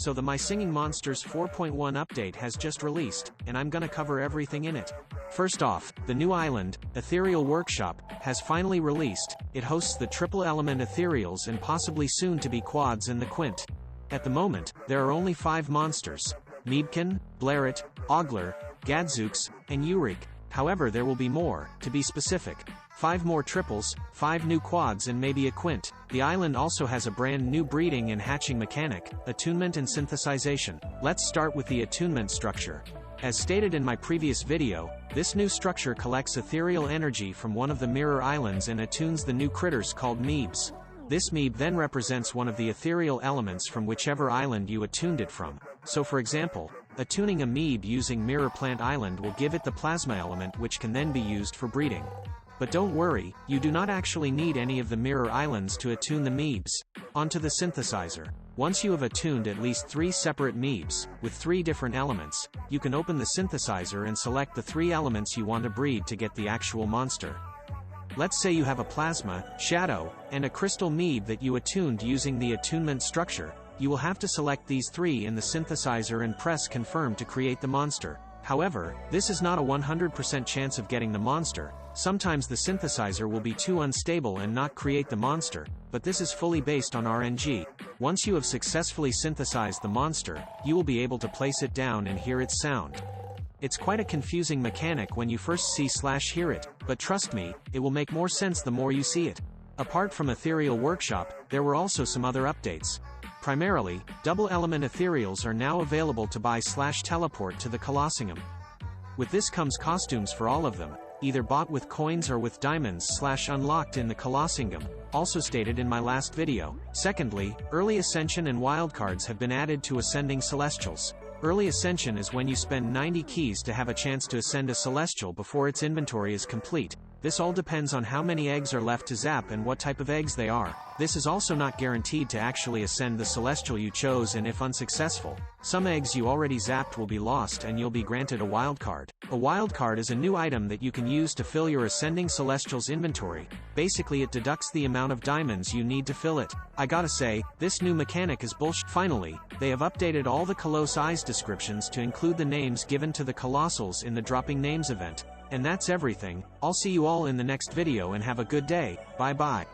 So the My Singing Monsters 4.1 update has just released, and I'm gonna cover everything in it. First off, the new island, Ethereal Workshop, has finally released. It hosts the triple element ethereals and possibly soon to be quads and the quint. At the moment, there are only 5 monsters: Meebkin, Blarit, Ogler, Gadzooks, and Yurik. However, there will be more, to be specific. 5 more triples, 5 new quads, and maybe a quint. The island also has a brand new breeding and hatching mechanic, attunement and synthesization. Let's start with the attunement structure. As stated in my previous video, this new structure collects ethereal energy from one of the mirror islands and attunes the new critters called Meebs. This Meeb then represents one of the ethereal elements from whichever island you attuned it from. So for example, attuning a Meeb using Mirror Plant Island will give it the plasma element, which can then be used for breeding. But don't worry, you do not actually need any of the mirror islands to attune the Meebs. Onto the synthesizer. Once you have attuned at least 3 separate Meebs, with 3 different elements, you can open the synthesizer and select the 3 elements you want to breed to get the actual monster. Let's say you have a Plasma, Shadow, and a Crystal Meeb that you attuned using the attunement structure. You will have to select these 3 in the synthesizer and press confirm to create the monster. However, this is not a 100% chance of getting the monster. Sometimes the synthesizer will be too unstable and not create the monster, but this is fully based on RNG. Once you have successfully synthesized the monster, you will be able to place it down and hear its sound. It's quite a confusing mechanic when you first see/hear it, but trust me, it will make more sense the more you see it. Apart from Ethereal Workshop, there were also some other updates. Primarily, double element ethereals are now available to buy/teleport to the Colosseum. With this comes costumes for all of them, either bought with coins or with diamonds/unlocked in the Colosseum, also stated in my last video. Secondly, Early Ascension and wildcards have been added to Ascending Celestials. Early Ascension is when you spend 90 keys to have a chance to ascend a Celestial before its inventory is complete. This all depends on how many eggs are left to zap and what type of eggs they are. This is also not guaranteed to actually ascend the Celestial you chose, and if unsuccessful, some eggs you already zapped will be lost and you'll be granted a wildcard. A wildcard is a new item that you can use to fill your Ascending Celestial's inventory. Basically, it deducts the amount of diamonds you need to fill it. I gotta say, this new mechanic is bullshit. Finally, they have updated all the Colossi descriptions to include the names given to the Colossals in the Dropping Names event. And that's everything. I'll see you all in the next video and have a good day. Bye bye.